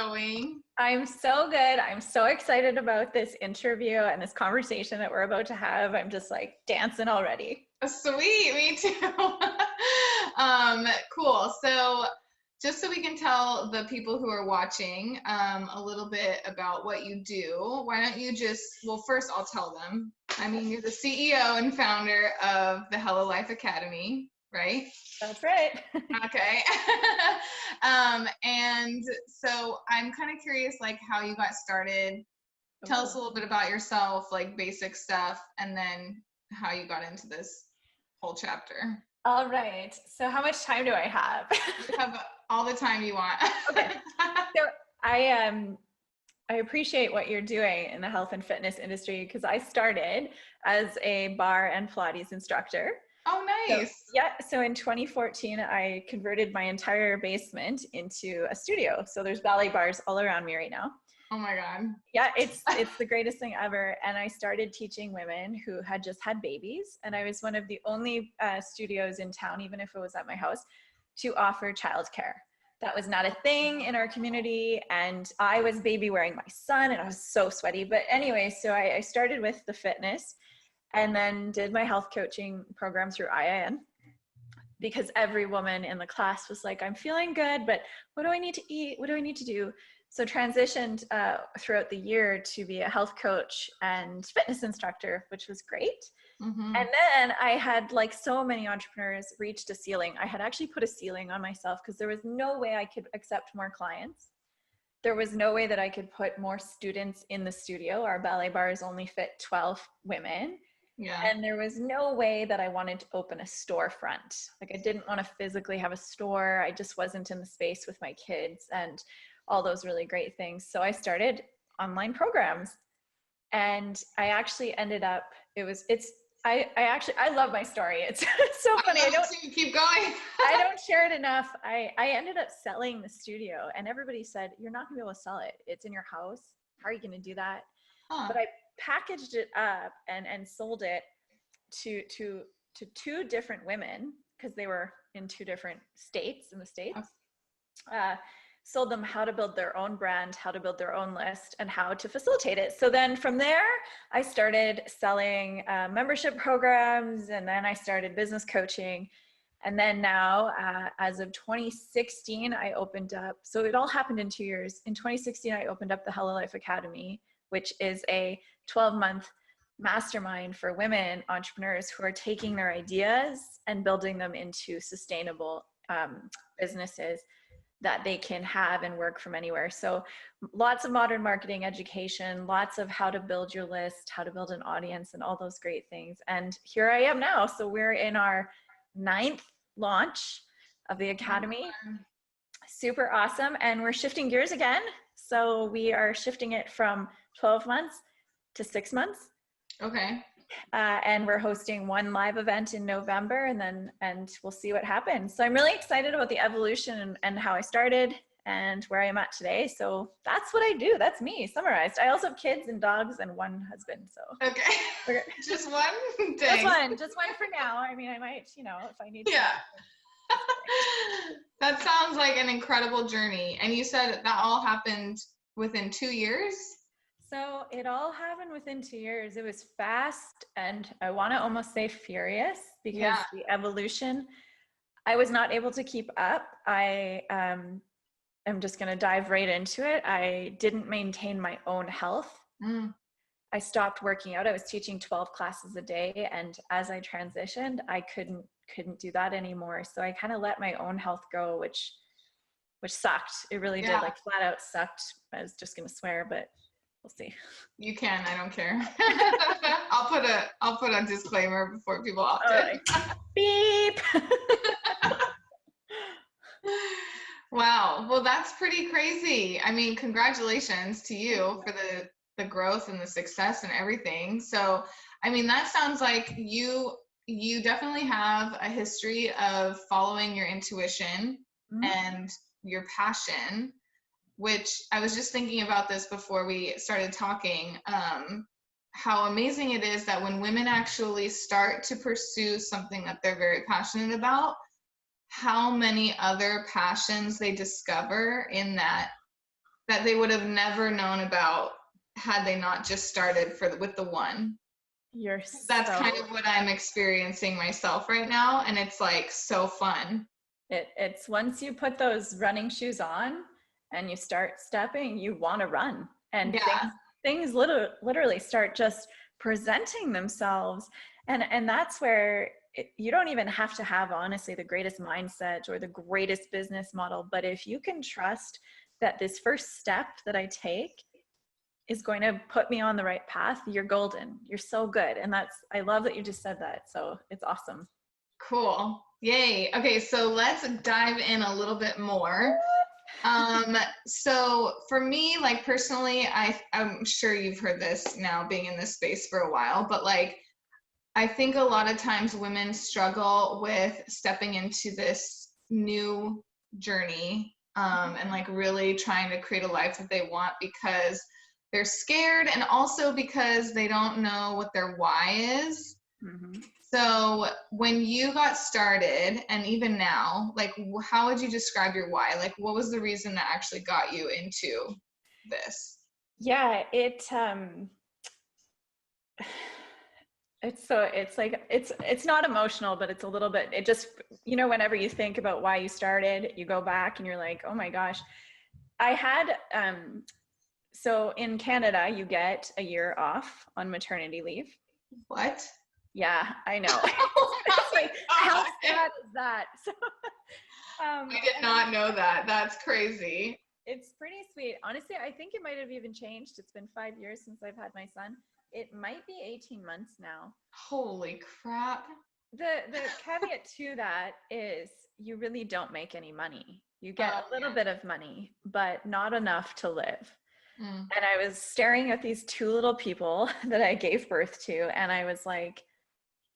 going? I'm so good. I'm so excited about this interview and this conversation that we're about to have. I'm just like dancing already. Sweet, me too. Cool. So just so we can tell the people who are watching a little bit about what you do, why don't you well, first I'll tell them. I mean, you're the CEO and founder of the Hello Life Academy, right? That's right. Okay. And so I'm kind of curious, like, how you got started. Tell us a little bit about yourself, like basic stuff, and then how you got into this whole chapter. All right. So how much time do I have? You have all the time you want. Okay. So I appreciate what you're doing in the health and fitness industry because I started as a bar and Pilates instructor. Oh, nice. So in 2014, I converted my entire basement into a studio. So there's ballet bars all around me right now. Oh my God. Yeah, it's the greatest thing ever. And I started teaching women who had just had babies. And I was one of the only studios in town, even if it was at my house, to offer childcare. That was not a thing in our community. And I was baby wearing my son and I was so sweaty. But anyway, so I started with the fitness and then did my health coaching program through IIN because every woman in the class was like, I'm feeling good, but what do I need to eat? What do I need to do? So transitioned throughout the year to be a health coach and fitness instructor, which was great. Mm-hmm. And then I had, like so many entrepreneurs, reached a ceiling. I had actually put a ceiling on myself because there was no way I could accept more clients. There was no way that I could put more students in the studio. Our ballet bars only fit 12 women. Yeah. And there was no way that I wanted to open a storefront. Like I didn't want to physically have a store. I just wasn't in the space with my kids and all those really great things. So I started online programs and I actually ended up, I love my story. It's so funny. I don't keep going. I don't share it enough. I ended up selling the studio and everybody said, you're not gonna be able to sell it. It's in your house. How are you gonna do that? Huh. But I packaged it up and sold it to two different women because they were in two different states in the States. Sold them how to build their own brand, how to build their own list, and how to facilitate it. So then from there, I started selling membership programs, and then I started business coaching. And then now, as of 2016, I opened up, so it all happened in 2 years. In 2016, I opened up the Hello Life Academy, which is a 12-month mastermind for women entrepreneurs who are taking their ideas and building them into sustainable businesses that they can have and work from anywhere. So lots of modern marketing education, lots of how to build your list, how to build an audience, and all those great things. And here I am now. So we're in our 9th launch of the Academy. Super awesome. And we're shifting gears again. So we are shifting it from 12 months to 6 months. Okay. And we're hosting one live event in November and we'll see what happens. So I'm really excited about the evolution and how I started and where I am at today. So that's what I do. That's me summarized. I also have kids and dogs and one husband. So okay. Just one thing. Just one for now. I mean, I might, if I need to. Yeah. That sounds like an incredible journey. And you said that all happened within 2 years? So it all happened within 2 years. It was fast and I want to almost say furious because the evolution, I was not able to keep up. I am just going to dive right into it. I didn't maintain my own health. I stopped working out. I was teaching 12 classes a day. And as I transitioned, I couldn't do that anymore. So I kind of let my own health go, which sucked. It really did, like flat out sucked. I was just going to swear, but we'll see. You can. I don't care. I'll put a disclaimer before people opt in. Beep. Wow. Well, that's pretty crazy. I mean, congratulations to you for the growth and the success and everything. So, I mean, that sounds like you definitely have a history of following your intuition and your passion, which I was just thinking about this before we started talking, how amazing it is that when women actually start to pursue something that they're very passionate about, how many other passions they discover in that that they would have never known about had they not just started with the one. That's kind of what I'm experiencing myself right now, and it's like so fun. It's once you put those running shoes on and you start stepping, you want to run, and things literally start just presenting themselves, and that's where you don't even have to have, honestly, the greatest mindset or the greatest business model, but if you can trust that this first step that I take is going to put me on the right path, you're golden. You're so good. And I love that you just said that. So it's awesome. Cool. Yay. Okay, so let's dive in a little bit more. So for me, like personally, I'm sure you've heard this now being in this space for a while, but like, I think a lot of times women struggle with stepping into this new journey, and like really trying to create a life that they want because they're scared, and also because they don't know what their why is. Mm-hmm. So when you got started, and even now, like, how would you describe your why? Like, what was the reason that actually got you into this? Yeah, it's not emotional, but it's a little bit, it just, whenever you think about why you started, you go back and you're like, oh my gosh, I had, so in Canada, you get a year off on maternity leave. What? Yeah, I know. It's like, how sad is that? So, I did not know that. That's crazy. It's pretty sweet. Honestly, I think it might have even changed. It's been 5 years since I've had my son. It might be 18 months now. Holy crap. The caveat to that is you really don't make any money. You get a little bit of money, but not enough to live. And I was staring at these two little people that I gave birth to, and I was like,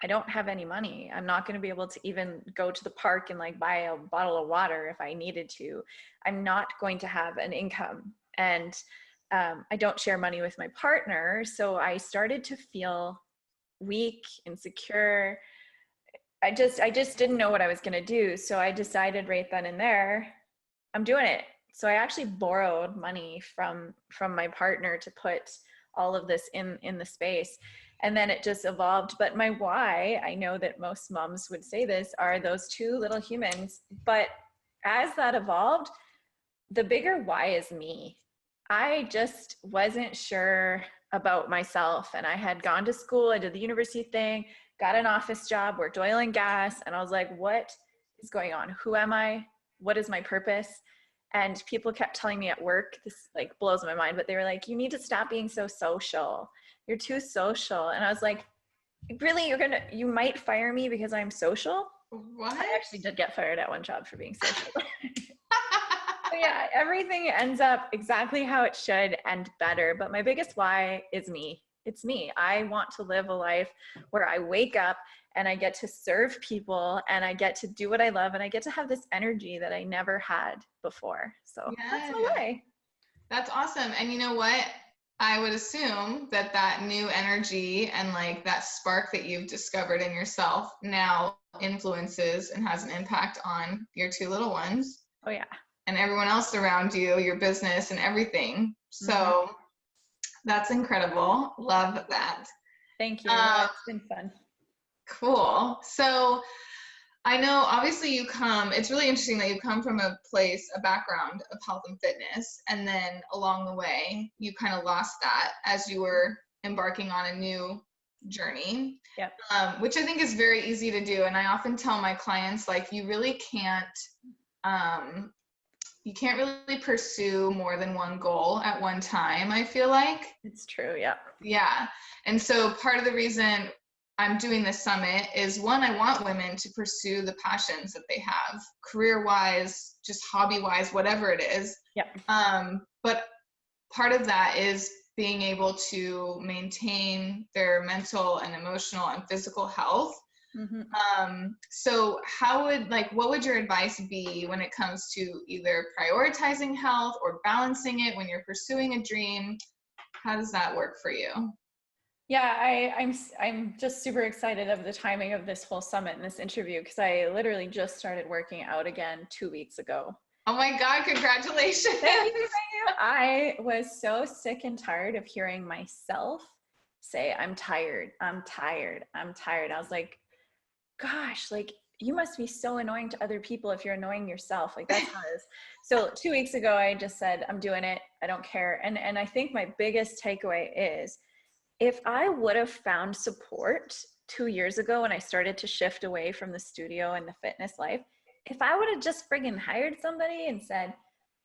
I don't have any money. I'm not going to be able to even go to the park and like buy a bottle of water if I needed to. I'm not going to have an income, and I don't share money with my partner. So I started to feel weak, insecure. I just didn't know what I was going to do. So I decided right then and there, I'm doing it. So I actually borrowed money from my partner to put all of this in the space. And then it just evolved. But my why, I know that most moms would say this, are those two little humans. But as that evolved, the bigger why is me. I just wasn't sure about myself. And I had gone to school, I did the university thing, got an office job, worked oil and gas. And I was like, what is going on? Who am I? What is my purpose? And people kept telling me at work, this like blows my mind, but they were like, you need to stop being so social. You're too social. And I was like, really, you might fire me because I'm social? What? I actually did get fired at one job for being social. But yeah, everything ends up exactly how it should and better. But my biggest why is me. It's me. I want to live a life where I wake up and I get to serve people and I get to do what I love and I get to have this energy that I never had before. So that's my way. That's awesome. And you know what? I would assume that new energy and like that spark that you've discovered in yourself now influences and has an impact on your two little ones. Oh yeah. And everyone else around you, your business and everything. So that's incredible. Love that. Thank you. It's been fun. Cool. So I know obviously it's really interesting that you come from a background of health and fitness, and then along the way, you kind of lost that as you were embarking on a new journey, which I think is very easy to do. And I often tell my clients, like, you really can't really pursue more than one goal at one time, I feel like. It's true, yeah. Yeah. And so part of the reason I'm doing this summit is, one, I want women to pursue the passions that they have, career-wise, just hobby-wise, whatever it is. Yep. But part of that is being able to maintain their mental and emotional and physical health. So what would your advice be when it comes to either prioritizing health or balancing it when you're pursuing a dream? How does that work for you? Yeah, I'm just super excited of the timing of this whole summit and this interview, because I literally just started working out again 2 weeks ago. Oh my God, congratulations. Thank you. I was so sick and tired of hearing myself say, I'm tired, I'm tired, I'm tired. I was like, gosh, like you must be so annoying to other people if you're annoying yourself. Like that's how it is. So 2 weeks ago, I just said, I'm doing it. I don't care. And I think my biggest takeaway is if I would have found support 2 years ago when I started to shift away from the studio and the fitness life, if I would have just friggin' hired somebody and said,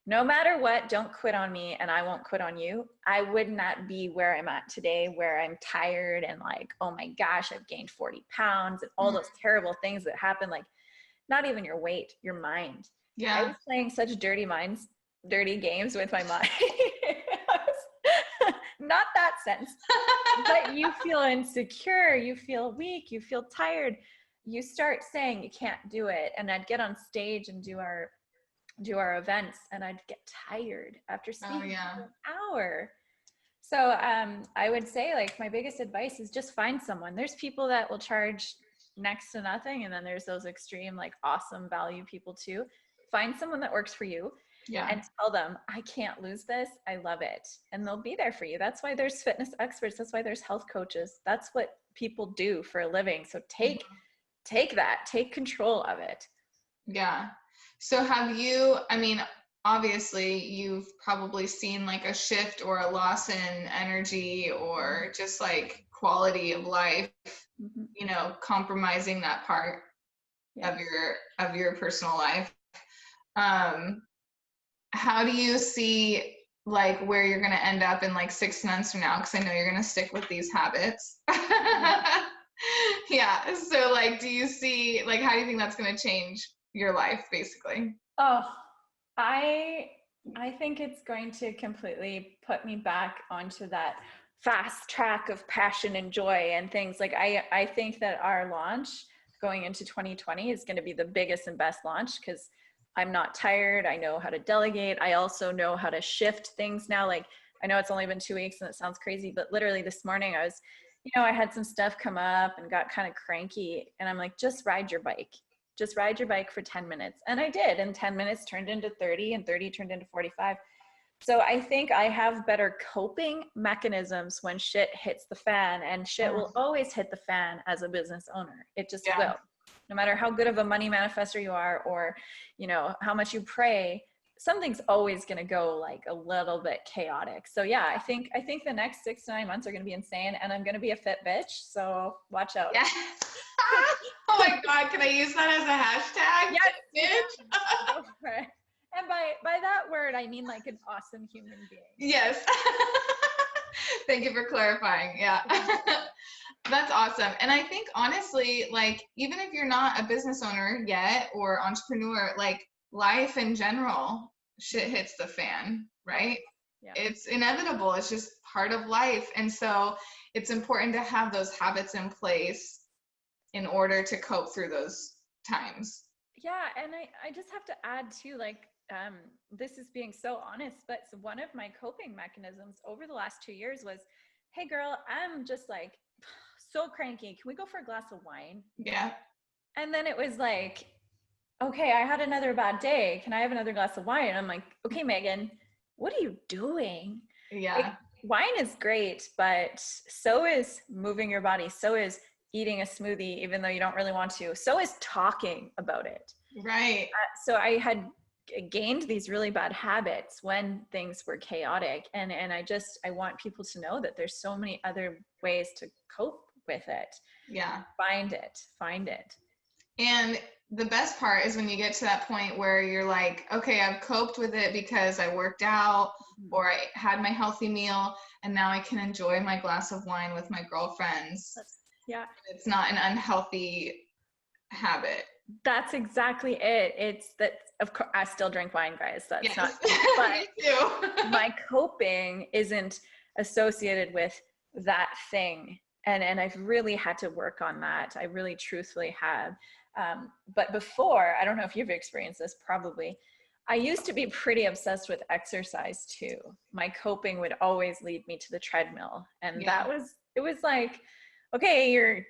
no matter what, don't quit on me and I won't quit on you, I would not be where I'm at today, where I'm tired and like, oh my gosh, I've gained 40 pounds and all those terrible things that happen. Like, not even your weight, your mind. Yeah. I was playing such dirty games with my mind. Not that sense, but you feel insecure, you feel weak, you feel tired. You start saying you can't do it. And I'd get on stage and do our events and I'd get tired after speaking for an hour. So I would say like my biggest advice is just find someone. There's people that will charge next to nothing. And then there's those extreme, like awesome value people too. Find someone that works for you and tell them, I can't lose this. I love it. And they'll be there for you. That's why there's fitness experts. That's why there's health coaches. That's what people do for a living. So take control of it. Yeah. So have you, I mean, obviously you've probably seen like a shift or a loss in energy or just like quality of life, you know, compromising that part of your personal life. How do you see like where you're going to end up in like 6 months from now? Cause I know you're going to stick with these habits. Yeah. So like, do you see, like, how do you think that's going to change your life basically? Oh, I think it's going to completely put me back onto that fast track of passion and joy and things. Like I think that our launch going into 2020 is going to be the biggest and best launch because I'm not tired. I know how to delegate. I also know how to shift things now. Like I know it's only been 2 weeks and it sounds crazy, but literally this morning I was, I had some stuff come up and got kind of cranky and I'm like, just ride your bike. Just ride your bike for 10 minutes. And I did. And 10 minutes turned into 30 and 30 turned into 45. So I think I have better coping mechanisms when shit hits the fan, and shit will always hit the fan as a business owner. It just will. No matter how good of a money manifestor you are or, how much you pray, something's always going to go like a little bit chaotic. So yeah, I think the next 6 to 9 months are going to be insane, and I'm going to be a fit bitch. So watch out. Yeah. Oh my God, can I use that as a hashtag? Yes, bitch. Go for it. And by that word, I mean like an awesome human being. Yes. Thank you for clarifying. Yeah. That's awesome. And I think honestly, like, even if you're not a business owner yet or entrepreneur, like life in general, shit hits the fan, right? Yeah. It's inevitable. It's just part of life. And so it's important to have those habits in place in order to cope through those times. Yeah. And I just have to add too, like, this is being so honest, but one of my coping mechanisms over the last 2 years was, hey girl, I'm just like so cranky. Can we go for a glass of wine? Yeah. And then it was like, okay, I had another bad day. Can I have another glass of wine? And I'm like, okay, Megan, what are you doing? Yeah. Like, wine is great, but so is moving your body. So is eating a smoothie, even though you don't really want to. So is talking about it. Right. So I had gained these really bad habits when things were chaotic. And I want people to know that there's so many other ways to cope with it. Yeah. Find it. And the best part is when you get to that point where you're like, okay, I've coped with it because I worked out or I had my healthy meal, and now I can enjoy my glass of wine with my girlfriends. Yeah. It's not an unhealthy habit. That's exactly it. It's that, of course, I still drink wine, guys. That's not, but me too. My coping isn't associated with that thing. And I've really had to work on that. I really truthfully have. But before, I don't know if you've experienced this, probably, I used to be pretty obsessed with exercise too. My coping would always lead me to the treadmill. And it was like, okay,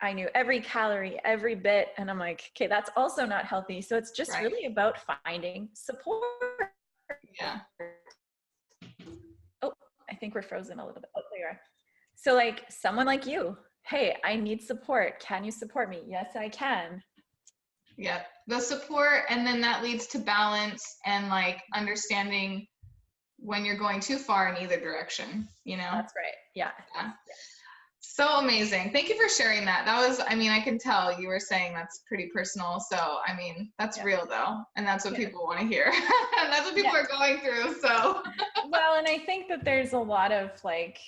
I knew every calorie, every bit. And I'm like, okay, that's also not healthy. So it's just really about finding support. Yeah. I think we're frozen a little bit. Oh, there you are. So like someone like you, hey, I need support. Can you support me? Yes, I can. Yep. The support, and then that leads to balance and like understanding when you're going too far in either direction, you know? That's right. Yeah. Yeah. So amazing. Thank you for sharing that. That was, I mean, I can tell you were saying that's pretty personal. So, I mean, that's real though. And that's what people want to hear. That's what people are going through. So, well, and I think that there's a lot of like,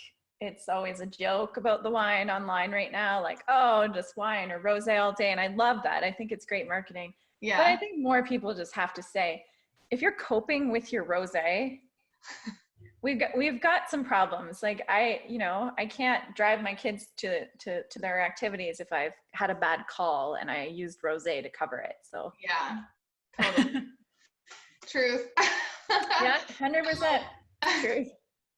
it's always a joke about the wine online right now, like, oh, just wine or rosé all day. And I love that. I think it's great marketing. Yeah. But I think more people just have to say, if you're coping with your rosé, we've got some problems. Like I can't drive my kids to their activities if I've had a bad call and I used rosé to cover it. So yeah, totally. Truth. Yeah, 100% truth.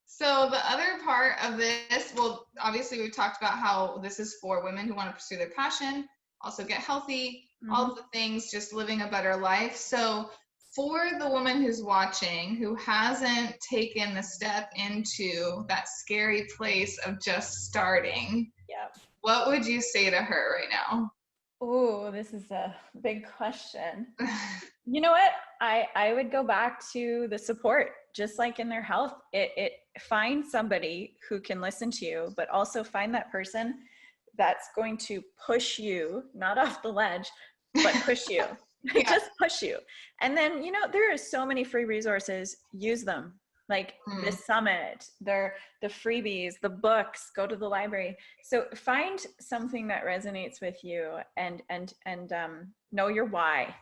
So the other part of this, well, obviously we've talked about how this is for women who want to pursue their passion, also get healthy, all of the things, just living a better life. So for the woman who's watching, who hasn't taken the step into that scary place of just starting, what would you say to her right now? Oh, this is a big question. You know what? I would go back to the support, just like in their health. It find somebody who can listen to you, but also find that person that's going to push you, not off the ledge, but push you. Just push you. And then, there are so many free resources. Use them. Like the summit, the freebies, the books, go to the library. So find something that resonates with you and know your why.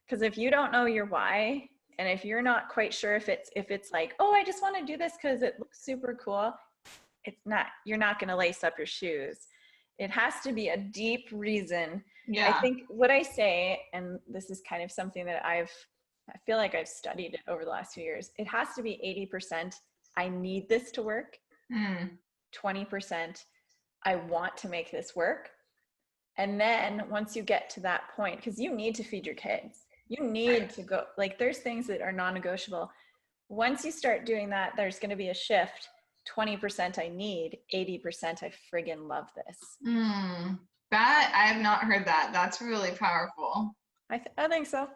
Because if you don't know your why, and if you're not quite sure if it's like, oh, I just want to do this because it looks super cool, you're not going to lace up your shoes. It has to be a deep reason. Yeah. I think what I say, and this is kind of something that I feel like I've studied it over the last few years, it has to be 80%, I need this to work. 20%, I want to make this work. And then once you get to that point, because you need to feed your kids, you need to go, like there's things that are non-negotiable. Once you start doing that, there's going to be a shift. 20% I need, 80% I friggin' love this. That, I have not heard that. That's really powerful. I think so.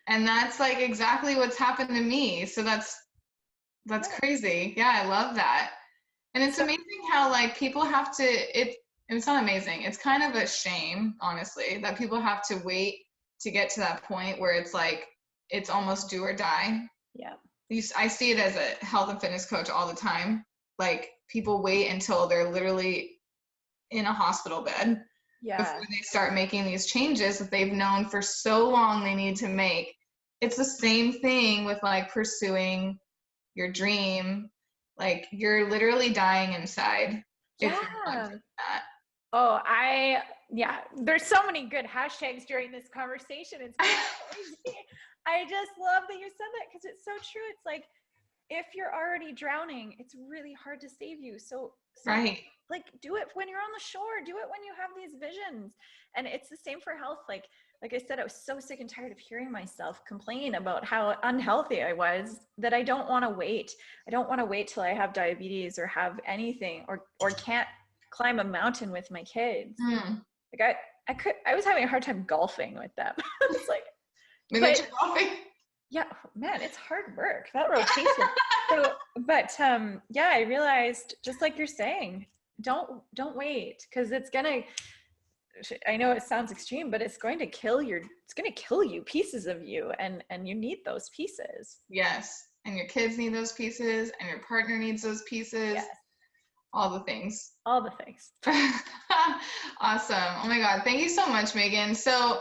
And that's like exactly what's happened to me. So that's crazy. Yeah, I love that. And it's amazing how like people have to, it's not amazing. It's kind of a shame, honestly, that people have to wait to get to that point where it's like, it's almost do or die. Yeah. I see it as a health and fitness coach all the time. Like people wait until they're literally in a hospital bed before they start making these changes that they've known for so long they need to make. It's the same thing with like pursuing your dream. Like you're literally dying inside. If you're not doing that. Oh, there's so many good hashtags during this conversation. It's crazy. I just love that you said that because it's so true. It's like, if you're already drowning, it's really hard to save you. So like do it when you're on the shore, do it when you have these visions. And it's the same for health. Like I said, I was so sick and tired of hearing myself complain about how unhealthy I was that I don't want to wait. I don't want to wait till I have diabetes or have anything or can't climb a mountain with my kids. Like I was having a hard time golfing with them. It's like, yeah, man, it's hard work, that rotation. I realized, just like you're saying, don't wait, because it's gonna, I know it sounds extreme, but it's going to kill you, pieces of you, and you need those pieces. Yes, and your kids need those pieces, and your partner needs those pieces. Yes. All the things. Awesome. Oh my God. Thank you so much, Megan. So,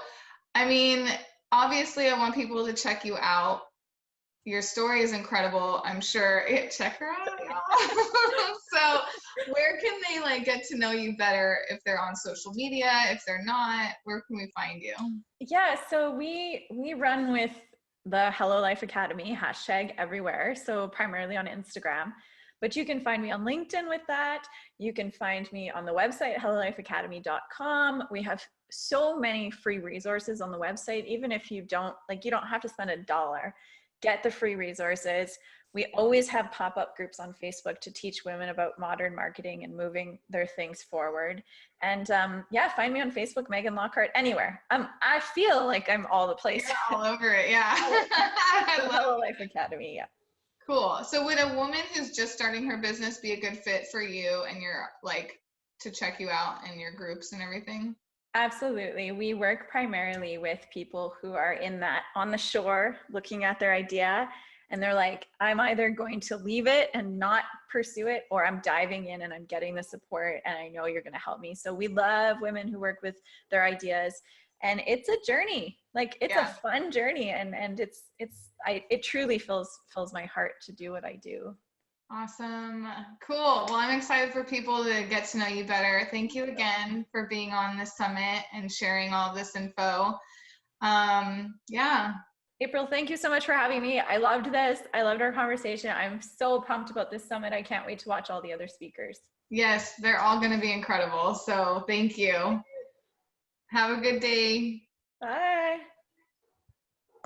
I mean, obviously I want people to check you out. Your story is incredible. I'm sure. Check her out. So where can they like get to know you better if they're on social media? If they're not, where can we find you? Yeah. So we run with the Hello Life Academy hashtag everywhere. So primarily on Instagram. But you can find me on LinkedIn with that. You can find me on the website, hellolifeacademy.com. We have so many free resources on the website. Even if you don't have to spend $1, get the free resources. We always have pop-up groups on Facebook to teach women about modern marketing and moving their things forward. And yeah, find me on Facebook, Megan Lockhart, anywhere. I feel like I'm all the places. You're all over it, yeah. I love Life Academy, yeah. Cool. So would a woman who's just starting her business be a good fit for you and you're like to check you out in your groups and everything? Absolutely. We work primarily with people who are on the shore looking at their idea, and they're like, I'm either going to leave it and not pursue it, or I'm diving in and I'm getting the support and I know you're going to help me. So we love women who work with their ideas, and it's a journey. Like, it's a fun journey, and it truly fills my heart to do what I do. Awesome. Cool. Well, I'm excited for people to get to know you better. Thank you again for being on this summit and sharing all this info. Yeah. April, thank you so much for having me. I loved this. I loved our conversation. I'm so pumped about this summit. I can't wait to watch all the other speakers. Yes, they're all going to be incredible. So thank you. Have a good day. Bye.